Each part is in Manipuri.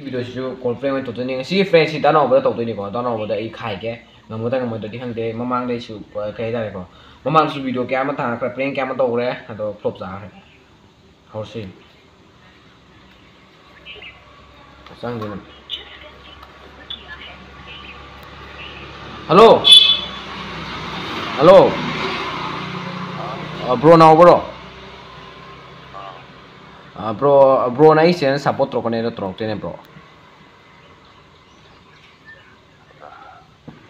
ꯚꯤꯗꯤꯑꯣꯁꯤꯁꯨ ꯀꯣꯜ ꯐ꯭ꯔꯦꯟ ꯑꯣꯏꯅ ꯇꯧꯗꯣꯏꯅꯤ ꯉꯁꯤꯒꯤ ꯐ꯭ꯔꯦꯟꯁꯤ ꯗꯥꯎꯟꯂꯣꯗ ꯇꯧꯗꯣꯏꯅꯤꯀꯣ ꯗꯥꯎꯟꯂꯣꯗ ꯑꯩ ꯈꯥꯏꯒꯦ ꯉꯝꯒꯗ꯭ꯔꯥ ꯉꯝꯃꯣꯏꯗ꯭ꯔꯗꯤ ꯈꯪꯗꯦ ꯃꯃꯥꯡꯗꯩꯁꯨ ꯀꯩ ꯍꯥꯏꯇꯥꯔꯦꯀꯣ ꯃꯃꯥꯡꯗꯁꯨ ꯚꯤꯗꯤꯑꯣ ꯀꯌꯥ ꯑꯃ ꯊꯥꯡꯉꯛꯈ꯭ꯔꯦ ꯄ꯭ꯔꯦꯡ ꯀꯌꯥ ꯑꯃ ꯇꯧꯈ꯭ꯔꯦ ꯑꯗꯣ ꯐ꯭ꯂꯣꯞ ꯆꯥꯈ꯭ꯔꯦ ꯍꯧꯔꯁꯤ ꯆꯪꯗꯦꯅ ꯍꯜꯂꯣ ꯍꯜꯂꯣ ꯕ꯭ꯔꯣ ꯅꯥꯎꯕꯔꯣ ꯕ꯭ꯔꯣꯅ ꯑꯩ ꯆꯦꯅꯦꯜ ꯁꯞꯄꯣꯔꯠ ꯇꯧꯔꯛꯀꯅꯦꯅ ꯇꯧꯔꯛꯇꯣꯏꯅꯦ ꯕ꯭ꯔꯣ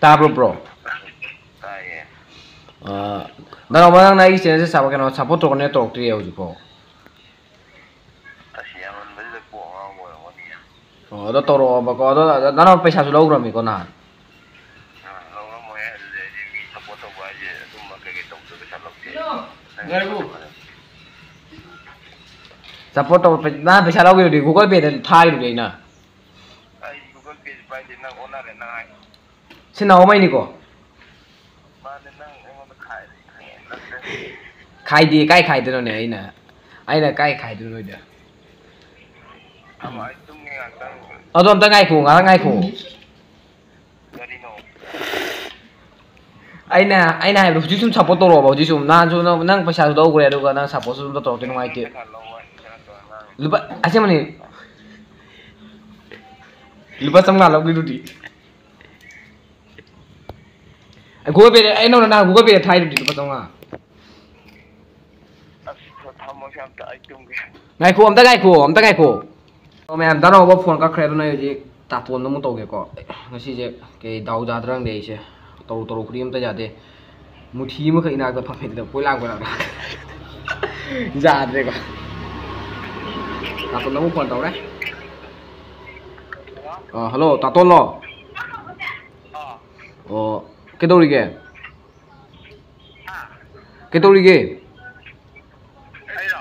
ꯇꯥꯕ꯭ꯔꯣ ꯕ꯭ꯔꯣ ꯇꯥꯏꯌꯦ ꯅꯅꯥꯎꯕ ꯅꯪꯅ ꯑꯩꯒꯤ ꯆꯦꯅꯦꯜꯁꯦ ꯁꯞꯄꯣꯔꯠ ꯇꯧꯔꯛꯀꯅꯦꯅ ꯇꯧꯔꯛꯇ꯭ꯔꯤꯌꯦ ꯍꯧꯖꯤꯛꯐꯥꯎ ꯑꯁ ꯌꯥꯝꯃꯟꯕꯁꯤꯗ ꯀꯣꯛ ꯑꯉꯥꯎꯕ ꯑꯣꯏꯔꯝꯒꯅꯤ ꯑꯣ ꯑꯗꯣ ꯇꯧꯔꯛꯑꯣꯕꯀꯣ ꯑꯗꯣ ꯅꯅꯥꯎ ꯄꯩꯁꯥꯁꯨ ꯂꯧꯈ꯭ꯔꯕꯅꯤꯀꯣ ꯅꯍꯥꯟ ꯂꯧꯔꯝꯃꯣꯏ ꯑꯗꯨꯗꯤ ꯑꯩꯗꯤ ꯃꯤ ꯁꯞꯄꯣꯔꯠ ꯇꯧꯕ ꯍꯥꯏꯁꯦ ꯑꯗꯨꯝꯕ ꯀꯩꯀꯩ ꯇꯧꯕꯗꯣ ꯄꯩꯁꯥ ꯂꯧꯗꯦ ꯁꯞꯄꯣꯔꯠ ꯇꯧꯕ ꯅꯍꯥꯟ ꯄꯩꯁꯥ ꯂꯧꯈꯤꯕꯗꯨꯗꯤ ꯒꯨꯒꯜ ꯄꯦꯗ ꯊꯥꯈꯤꯕꯗꯨꯗꯤ ꯑꯩꯅ ꯑꯩ ꯒꯨꯒꯜ ꯄꯦꯁꯨ ꯄꯥꯏꯗꯦ ꯅꯪ ꯑꯣꯟꯅꯔꯦ ꯅꯪ ꯍꯥꯏꯗꯣ ꯁꯤ ꯅꯥꯎꯃꯩꯅꯤꯀꯣ ꯃꯥꯅꯦ ꯅꯪ ꯑꯩꯉꯣꯟꯗ ꯈꯥꯏꯔꯦ ꯈꯪꯉꯦ ꯅꯠꯇ꯭ꯔꯦ ꯈꯥꯏꯗꯦ ꯀꯥꯏ ꯈꯥꯏꯗꯣꯏꯅꯣꯅꯦ ꯑꯩꯅ ꯀꯥꯏ ꯈꯥꯏꯗꯣꯏꯅꯣ ꯅꯣꯏꯗ ꯑꯃ ꯑꯩ ꯇꯨꯝꯒꯦ ꯉꯥꯛꯇꯪ ꯑꯗꯣ ꯑꯝꯇ ꯉꯥꯏꯈꯣ ꯉꯥꯏꯍꯥꯛ ꯉꯥꯏꯈꯣ ꯀꯔꯤꯅꯣ ꯑꯩꯅ ꯍꯥꯏꯕꯗꯣ ꯍꯧꯖꯤꯛ ꯁꯨꯝ ꯁꯞꯄꯣꯔꯠ ꯇꯧꯔꯛꯑꯣꯕ ꯍꯧꯖꯤꯛ ꯁꯨꯝ ꯅꯍꯥꯟꯁꯨ ꯅꯪ ꯄꯩꯁꯥꯁꯨ ꯂꯧꯈ꯭ꯔꯦ ꯑꯗꯨꯒ ꯅꯪ ꯁꯞꯄꯣꯔꯠꯁꯨ ꯑꯗꯨꯝ ꯇꯧꯔꯛꯇꯦ ꯅꯨꯡꯉꯥꯏꯇꯦ ꯄꯩꯁꯥ ꯂꯧꯕ ꯍꯥꯏꯁꯦ ꯅꯠꯇ꯭ꯔꯣ ꯑꯉꯥꯡ ꯂꯨꯄꯥ ꯑꯁꯦꯡꯕꯅꯤ ꯂꯨꯄꯥ 500 ꯂꯧꯈꯤꯗꯨꯗꯤ ꯒꯨꯒꯜ ꯄꯦꯗ ꯑꯩ ꯅꯉꯣꯟꯗ ꯅꯍꯥꯟ ꯒꯨꯒꯜ ꯄꯦꯗ ꯊꯥꯏꯗꯨꯗꯤ ꯂꯨꯄꯥ 500 ꯑꯁ ꯊꯝꯃꯣꯁꯦ ꯑꯝꯇ ꯑꯩ ꯇꯨꯝꯒꯦ ꯉꯥꯏꯈꯣ ꯑꯝꯇ ꯉꯥꯏꯈꯣ ꯃꯌꯥꯝ ꯗꯥꯎꯟꯂꯣꯗ ꯐꯣꯟ ꯀꯛꯈ꯭ꯔꯦ ꯑꯗꯨꯅ ꯑꯩ ꯍꯧꯖꯤꯛ ꯇꯥꯇꯣꯟꯗ ꯑꯃꯨꯛ ꯇꯧꯒꯦꯀꯣ ꯉꯁꯤꯁꯦ ꯀꯩ ꯗꯥꯎ ꯌꯥꯗ꯭ꯔꯥ ꯈꯪꯗꯦ ꯑꯩꯁꯦ ꯇꯧꯔꯨ ꯈꯨꯗꯤꯡ ꯑꯝꯇ ꯌꯥꯗꯦ ꯃꯨꯊꯤ ꯑꯃꯈꯛ ꯏꯅꯥꯛꯇ ꯐꯝꯃꯦꯗꯅ ꯀꯣꯏꯂꯥꯡ ꯌꯥꯗ꯭ꯔꯦꯀꯣ ꯇꯥꯇꯣꯟꯗ ꯑꯃꯨꯛ ꯐꯣꯟ ꯇꯧꯔꯦ ꯍꯜꯂꯣ ꯇꯥꯇꯣꯟꯂꯣ ꯑꯣ ꯀꯩꯗꯧꯔꯤꯒꯦ ꯀꯩꯗꯧꯔꯤꯒꯦ ꯑꯩꯔꯣ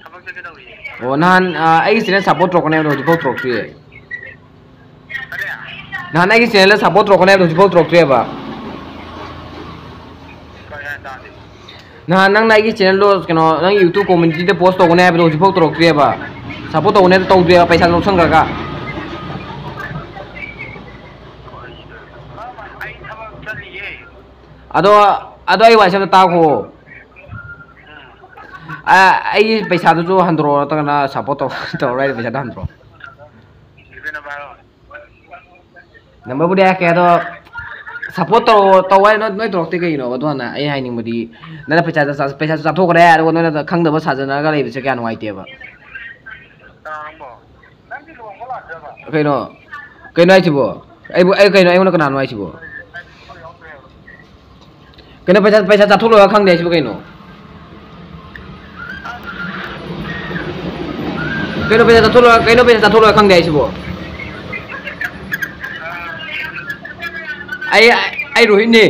ꯊꯕꯛ ꯆꯠꯀꯦ ꯇꯧꯔꯤꯌꯦ ꯑꯣ ꯅꯍꯥꯟ ꯑꯩꯒꯤ ꯆꯦꯅꯦꯜ ꯁꯞꯄꯣꯔꯠ ꯇꯧꯔꯛꯀꯅꯤ ꯍꯥꯏꯕꯗꯣ ꯍꯧꯖꯤꯛꯐꯥꯎ ꯇꯧꯔꯛꯇ꯭ꯔꯤꯌꯦ ꯀꯔꯤ ꯅꯍꯥꯟ ꯑꯩꯒꯤ ꯆꯦꯅꯦꯜꯗ ꯁꯞꯄꯣꯔꯠ ꯇꯧꯔꯛꯀꯅꯤ ꯍꯥꯏꯕꯗꯣ ꯍꯧꯖꯤꯛꯐꯥꯎ ꯇꯧꯔꯛꯇ꯭ꯔꯤꯑꯕ ꯀꯔꯤ ꯍꯥꯏ ꯇꯥꯗꯦ ꯅꯍꯥꯟ ꯅꯪꯅ ꯑꯩꯒꯤ ꯆꯦꯅꯦꯜꯗꯣ ꯀꯩꯅꯣ ꯅꯪ ꯌꯨꯇꯨꯕ ꯀꯣꯃꯨꯅꯤꯇꯤꯗ ꯄꯣꯁ ꯇꯧꯒꯅꯤ ꯍꯥꯏꯕꯗꯣ ꯍꯧꯖꯤꯛꯐꯥꯎ ꯇꯧꯔꯛꯇ꯭ꯔꯤꯑꯕ ꯁꯞꯄꯣꯔꯠ ꯇꯧꯒꯅꯤ ꯍꯥꯏꯕꯗꯣ ꯇꯧꯗ꯭ꯔꯤꯑꯕ ꯄꯩꯁꯥ ꯂꯧꯁꯟꯈ꯭ꯔꯒ ꯑꯩ ꯊꯕꯛ ꯆꯠꯂꯤꯌꯦ ꯑꯗꯣ ꯑꯩ ꯋꯥꯔꯤꯁꯦ ꯑꯝꯇ ꯇꯥꯈꯣ ꯑꯩꯒꯤ ꯄꯩꯁꯥꯗꯨꯁꯨ ꯍꯟꯗꯣꯔꯛꯑꯣ ꯅꯠꯇ꯭ꯔꯒꯅ ꯁꯞꯄꯣꯔꯠ ꯇꯧꯔ ꯑꯩ ꯄꯩꯁꯥꯗꯣ ꯍꯟꯗꯣꯔꯛꯑꯣ ꯖꯤꯄꯦ ꯅꯝꯕꯔ ꯍꯥꯏꯔꯣ ꯅꯝꯕꯔꯕꯨꯗꯤ ꯍꯥꯏꯔꯛꯀꯦ ꯑꯗꯣ ꯁꯞꯄꯣꯔꯠ ꯇꯧ ꯍꯥꯏ ꯅꯣꯏ ꯇꯧꯔꯛꯇꯦ ꯀꯩꯒꯤꯅꯣ ꯑꯗꯨ ꯍꯥꯟꯅ ꯑꯩ ꯍꯥꯏꯅꯤꯡꯕꯗꯤ ꯅꯪꯅ ꯄꯩꯁꯥꯁꯨ ꯆꯥꯊꯣꯛꯈ꯭ꯔꯦ ꯑꯗꯨꯒ ꯅꯣꯏꯅ ꯈꯪꯗꯕ ꯁꯥꯖꯅꯔꯒ ꯂꯩꯕꯁꯦ ꯀꯌꯥ ꯅꯨꯡꯉꯥꯏꯇꯦꯕ ꯀꯅꯥꯅꯣ ꯅꯪꯗꯤ ꯂꯨꯍꯣꯡꯕ ꯂꯥꯛꯇ꯭ꯔꯕ ꯀꯩꯅꯣ ꯍꯥꯏꯁꯤꯕꯣ ꯑꯩꯉꯣꯟꯗ ꯀꯅꯥꯅꯣ ꯍꯥꯏꯁꯤꯕꯣ ꯀꯩꯅꯣ ꯄꯩꯁꯥ ꯆꯥꯊꯣꯛꯂꯒ ꯈꯪꯗꯦ ꯍꯥꯏꯁꯤꯕꯨ ꯀꯩꯅꯣ ꯄꯩꯁꯥ ꯆꯥꯊꯣꯛꯂꯒ ꯈꯪꯗꯦ ꯍꯥꯏꯁꯤꯕꯣ ꯑꯩ ꯔꯣꯍꯤꯠꯅꯤ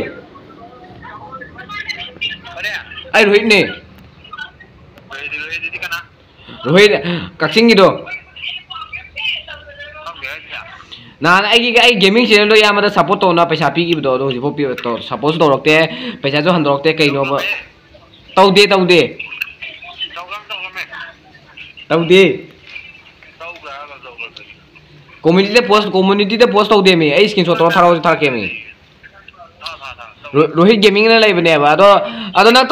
ꯑꯩ ꯔꯣꯍꯤꯠꯅꯤ ꯔꯣꯍꯤꯠ ꯀꯅꯥ ꯔꯣꯍꯤꯠ ꯀꯛꯆꯤꯡꯒꯤꯗꯣ ꯈꯪꯗꯦ ꯍꯥꯏꯁꯦ ꯅꯍꯥꯟ ꯑꯩ ꯒꯦꯃꯤꯡ ꯆꯦꯅꯦꯜꯗꯣ ꯏꯌꯥꯝꯕꯗ ꯁꯞꯄꯣꯔꯠ ꯇꯧꯅ ꯄꯩꯁꯥ ꯄꯤꯈꯤꯕꯗꯣ ꯑꯗꯣ ꯍꯧꯖꯤꯛꯐꯥꯎ ꯁꯞꯄꯣꯔꯠꯁꯨ ꯇꯧꯔꯛꯇꯦ ꯄꯩꯁꯥꯁꯨ ꯍꯟꯗꯣꯔꯛꯇꯦ ꯀꯩꯅꯣꯕ ꯇꯧꯔꯝꯃꯦ ꯇꯧꯗꯦ ꯇꯧꯔꯝꯃꯦ ꯇꯧꯗꯦ ꯀꯣꯃꯨꯅꯤꯇꯤꯗ ꯄꯣꯁ ꯇꯧꯗꯦꯃꯤ ꯑꯩ ꯏꯁꯀ꯭ꯔꯤꯟ ꯁꯣꯠ ꯇꯧꯔ ꯊꯥꯔꯛꯀꯦꯃꯤ ꯔꯣꯍꯤꯠ ꯒꯦꯃꯤꯡꯅ ꯂꯩꯕꯅꯦꯕ ꯑꯗꯣ ꯅꯪ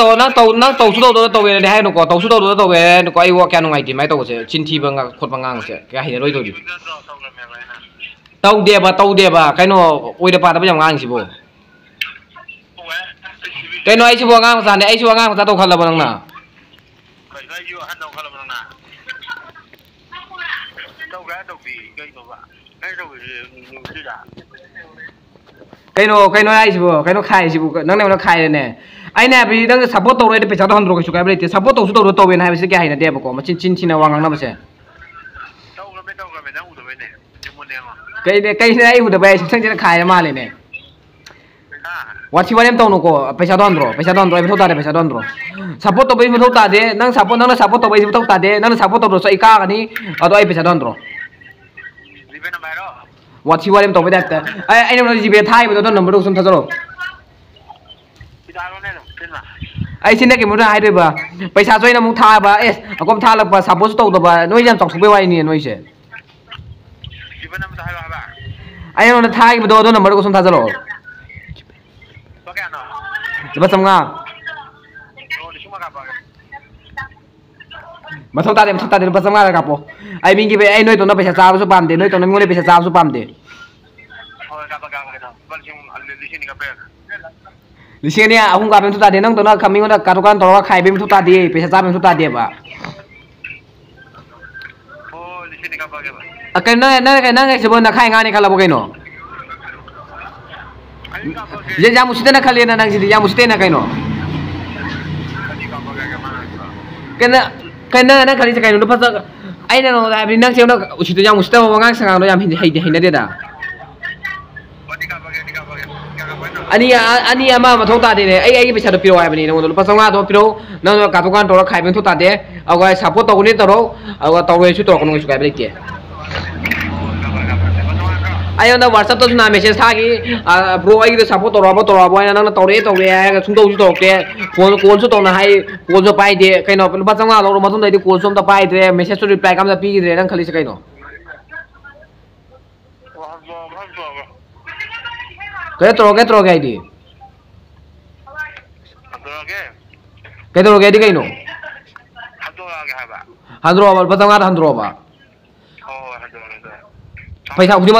ꯇꯧꯁꯨ ꯇꯧꯗꯅ ꯇꯧꯋꯦꯅꯗꯤ ꯍꯥꯏꯅꯨꯀꯣ ꯇꯧꯁꯨ ꯇꯧꯗꯅ ꯇꯧꯋꯦ ꯍꯥꯏꯅꯨꯀꯣ ꯑꯩ ꯀꯌꯥ ꯅꯨꯡꯉꯥꯏꯇꯦ ꯑꯗꯨꯃꯥꯏꯅ ꯇꯧꯕꯁꯦ ꯆꯤꯟ ꯊꯤꯕ ꯈꯣꯠꯄ ꯉꯥꯡꯕꯁꯦ ꯀꯌꯥ ꯍꯩꯅꯔꯣꯏꯗꯣꯏꯅꯤ ꯇꯧꯗꯦꯕ ꯀꯩꯅꯣ ꯑꯣꯏꯗ ꯄꯥꯗꯕ ꯌꯥꯝ ꯉꯥꯡꯉꯤꯁꯤꯕꯣ ꯀꯩꯅꯣ ꯑꯩꯁꯤꯕꯨ ꯑꯉꯥꯡ ꯃꯆꯥꯅꯦ ꯑꯩꯁꯨ ꯑꯉꯥꯡ ꯃꯆꯥ ꯇꯧꯈꯜꯂꯕ ꯅꯪꯅ ꯀꯩꯅꯣ ꯑꯩꯁꯨ ꯑꯍꯟ ꯇꯧꯈꯜꯂꯕ ꯅꯪꯅ ꯇꯧꯒꯦ ꯍꯥꯏꯔ ꯇꯧꯗꯦ ꯀꯩꯅꯣꯕ ꯑꯩ ꯇꯧꯔꯤꯁꯦ ꯅꯨꯡꯁꯤꯗ ꯀꯩꯅꯣ ꯍꯥꯏꯁꯤꯕꯣ ꯀꯩꯅꯣ ꯈꯥꯏꯔꯤꯁꯤꯕꯨ ꯅꯪꯅ ꯑꯩꯉꯣꯟꯗ ꯈꯥꯏꯔꯦꯅꯦ ꯑꯩꯅ ꯍꯥꯏꯕꯗꯤ ꯅꯪꯅ ꯁꯞꯄꯣꯔꯠ ꯇꯧꯔꯣꯏꯗꯤ ꯄꯩꯁꯥꯗꯣ ꯍꯟꯗꯣꯔꯛꯑꯣ ꯀꯩꯁꯨ ꯀꯥꯏꯕ ꯂꯩꯇꯦ ꯁꯞꯄꯣꯔꯠ ꯇꯧꯁꯨ ꯇꯧꯋꯦꯅ ꯍꯥꯏꯕꯁꯤ ꯀꯌꯥ ꯍꯩꯅꯗꯦꯕꯀꯣ ꯃꯆꯤꯟ ꯆꯤꯟ ꯊꯤꯅ ꯋꯥ ꯉꯥꯡꯅꯕꯁꯦ ꯇꯧꯈ꯭ꯔꯃꯦ ꯅꯪ ꯎꯗꯕꯩꯅꯦ ꯃꯨꯟꯅ ꯌꯦꯡꯉꯣ ꯀꯩꯅꯣ ꯑꯩ ꯎꯗꯕ ꯑꯩ ꯁꯨꯡꯁꯪꯁꯤꯅ ꯈꯥꯏꯔ ꯃꯥꯜꯂꯦꯅꯦ ꯋꯥꯊꯤ ꯋꯥꯔꯦꯝ ꯇꯧꯅꯨꯀꯣ ꯄꯩꯁꯥꯗꯣ ꯍꯟꯗ꯭ꯔꯣ ꯑꯩ ꯃꯊꯧ ꯇꯥꯗꯦ ꯄꯩꯁꯥꯗꯣ ꯍꯟꯗ꯭ꯔꯣ ꯁꯞꯄꯣꯔꯠ ꯇꯧꯕꯩ ꯃꯊꯧ ꯇꯥꯗꯦ ꯅꯪꯅ ꯁꯞꯄꯣꯔꯠ ꯇꯧꯕꯩꯁꯨ ꯃꯊꯧ ꯇꯥꯗꯦ ꯅꯪꯅ ꯁꯞꯄꯣꯔꯠ ꯇꯧꯗ꯭ꯔꯁꯨ ꯑꯩ ꯀꯥꯒꯅꯤ ꯑꯗꯣ ꯑꯩ ꯄꯩꯁꯥꯗꯣ ꯍꯟꯗ꯭ꯔꯣ ꯖꯤꯄꯦ ꯅꯝꯕꯔ ꯍꯥꯏꯔꯣ ꯋꯥꯊꯤ ꯋꯥꯔꯦꯝ ꯇꯧꯕꯩ ꯇꯥꯏꯞꯇ ꯑꯩꯅ ꯅꯉꯣꯟꯗ ꯖꯤꯄꯦ ꯊꯥꯈꯤꯕꯗꯣ ꯑꯗꯣ ꯅꯝꯕꯔꯗꯣ ꯁꯨꯝ ꯊꯥꯖꯔꯛꯑꯣ ꯑꯩ ꯁꯤꯅ ꯀꯩꯅꯣꯗ ꯍꯥꯏꯗꯣꯏꯕ ꯄꯩꯁꯥꯁꯨ ꯑꯩꯅ ꯑꯃꯨꯛ ꯊꯥꯕ ꯑꯀꯣꯝ ꯊꯥꯜꯂꯛꯄ ꯁꯞꯄꯣꯔꯠꯁꯨ ꯇꯧꯗꯕ ꯅꯣꯏꯁꯦ ꯌꯥꯝ ꯆꯥꯎꯊꯣꯛꯄꯩ ꯋꯥꯔꯤꯅꯤ ꯅꯣꯏꯁꯦ Ibu nama dah apa? Ayo na thai bedo do number ko sum tha jalo Pakai ano? ba sam nga Oh, di cuma apa? mathau ta de ba sam nga ka po ai mingi be ai noi to na paisa cha su pam de noi to na ngole paisa cha su pam de Oh, apa kita? Balsing di sini kape. lising ni ahung ka pem tu ta de nang to na kami ngoda ka to kan to ka khai bem tu ta de paisa cha bem tu ta de ba Oh, di sini kape ba? akan na sebon na khai nga ni kala bo kaino Ayun kape. je jam usite na khali na nang sidi jam usite na kaino Tadi kape mana? kana na khali sa kaino pa sa ai na no da bi nang se no usite jam usite bo ngang sa no jam hindi hai na de da Tadi kape. ani ama ma thau ta de ne ai paisa to piro ai bani no lo pa sa nga to piro na ka to kan to khai bem tu ta de awa support to ni to ro awa to we su to ko no su kai bele ke ayo na WhatsApp to na message thagi bro ai de support to ro ai na to re ga sung to ju to ke phone call su to na hai call so pai de kai no pa sa nga lo ma thon dai de call som ta pai de message to reply kam da pi de nang khali sa kai no ke to ai di ke to di kai no handro ba pa sa nga handro ba paisa hujima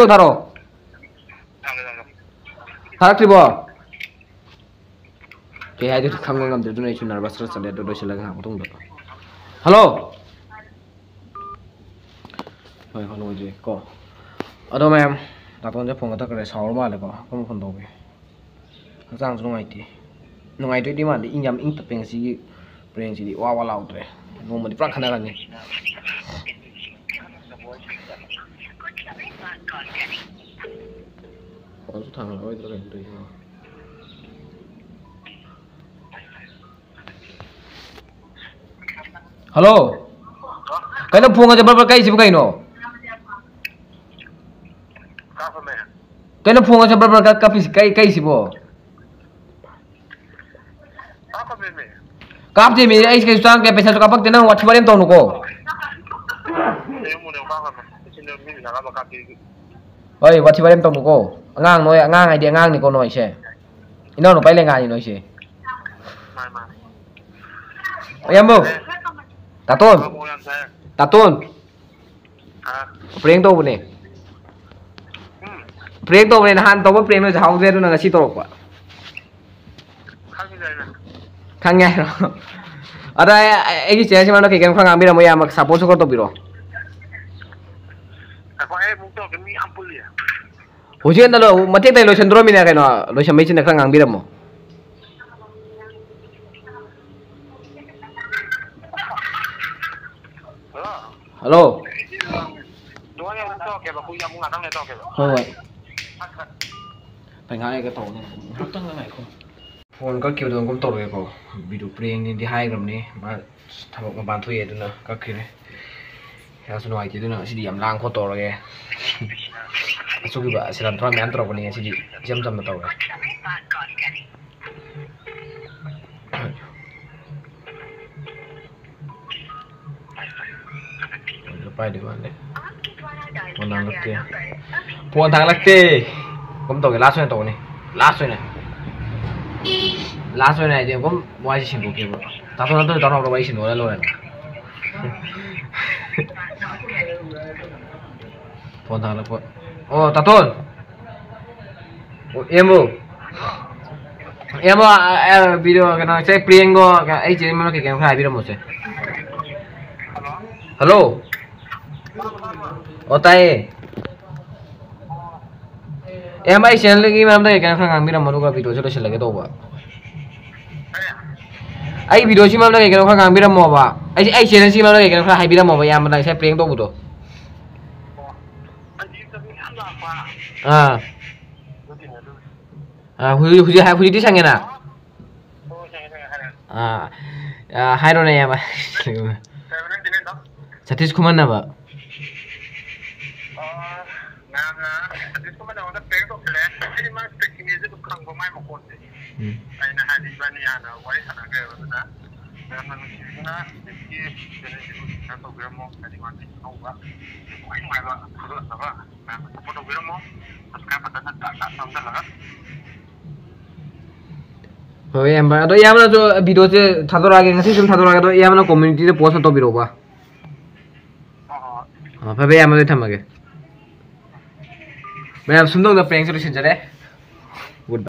tharo thak tribo ke hai de khang ngam de dunai chunar basra sande do sila ga mutung do hello hoi hello je ko ado ma'am ta ton je phone ta kare saur ma le ko kom phone do be sang su ngai ti ma de injam ing tapeng si brain si wa lau tre no ma di pra khana ga ni còn số thằng rồi tôi làm tùy thôi hello cái nó phun cho cây gì cây nó cái nó phun cho cây gì bộ cáp gì mình ấy cái sang cái pesa cho cáp cái nó watch vào em tao nó cô oi watch vào em tao nó cô ngang ai dia ngang ni ko noi se ino no pai le ngang ni noi se ayam bo taton preng to bune na han to ba preng no jao de na si to kwa khang ngai ro ada ai ki che ma no ke kan khang ang bi ra mo ya ma support ko to bi ro Hujan dah lo, mati dah lo sendrom ini kan lo sampai sini kerang ambil mo. Halo. Thôi. Phải ngay cái tổ này, rất tăng này không. Phone các kiểu đường cũng tổ rồi cô. Video playing đi hai gram này, mà thằng một bàn thuê đó nữa, các kiểu này. Hãy subscribe cho kênh Ghiền Mì Gõ để không bỏ lỡ những video hấp dẫn. Masuk juga silaturahmi antara nih sih jam-jam tahu ya. Lupa di mana? Puan lakti. Puan lakti. Kamu tahu last one tahu nih. Last one aja kamu mau aja sih bukan. Tapi nanti tahu orang bawa sih nolak loh. Puan lakti. Oh, taton. Emo video kana saya playing go ai je mana ke kan khai video mo se. Hello. Oh tai. Ai channel lagi mana dah kan khang video mo ka video chalo lagi to ba. Ai video si mana ke kan khang video mo ba. Ai channel si mana ke kan khai video mo ba ya mana saya playing to bu to. Huji di sangena. Hai ro ya, Pak. Satish Kumar na ba? Satish Kumar na wala pero kle. Ini mas teknis itu kang pemain mo konti. Ay na hadis bani ana, wai sana ke wala. ꯌꯥꯝꯅ ꯅꯨꯡꯁꯤꯕꯤꯗꯨꯅ ꯑꯗꯒꯤ ꯆꯦꯅꯦꯜꯁꯤꯕꯨ ꯁꯞꯁꯀ꯭ꯔꯥꯏꯕ ꯇꯧꯕꯤꯔꯝꯃꯣ ꯍꯥꯏꯗꯤ ꯃꯥꯒꯤ ꯑꯅꯧꯕ ꯈ꯭ꯋꯥꯏ ꯅꯨꯡꯉꯥꯏꯕ ꯐꯣꯡꯗꯣꯛꯅꯕ ꯃꯌꯥꯝꯅ ꯁꯞꯄꯣꯔꯠ ꯇꯧꯕꯤꯔꯝꯃꯣ ꯁꯞꯁꯀ꯭ꯔꯥꯏꯕ ꯕꯇꯟꯗ ꯇꯥꯛ ꯇꯥꯛ ꯅꯝꯁꯤꯜꯂꯒ ꯍꯣꯏ ꯏꯌꯥꯝꯕ ꯑꯗꯣ ꯏꯌꯥꯝꯕꯅꯁꯨ ꯚꯤꯗꯤꯑꯣꯁꯦ ꯊꯥꯗꯣꯔꯛꯑꯒꯦ ꯉꯁꯤ ꯁꯨꯝ ꯊꯥꯗꯣꯔꯛꯑꯒꯦ ꯑꯗꯣ ꯏꯌꯥꯝꯕꯅ ꯀꯝꯃ꯭ꯌꯨꯅꯤꯇꯤꯗ ꯄꯣꯁ ꯇꯧꯕꯤꯔꯛꯎꯕ ꯐꯔꯦ ꯐꯔꯦ ꯏꯌꯥꯝꯕ ꯑꯗꯨꯗꯤ ꯊꯝꯃꯒꯦ ꯃꯌꯥꯝ ꯁꯨꯝꯗꯧꯅ ꯄ꯭ꯔꯦꯡꯁꯨ ꯂꯣꯏꯁꯤꯟꯖꯔꯦ ꯒꯨꯗ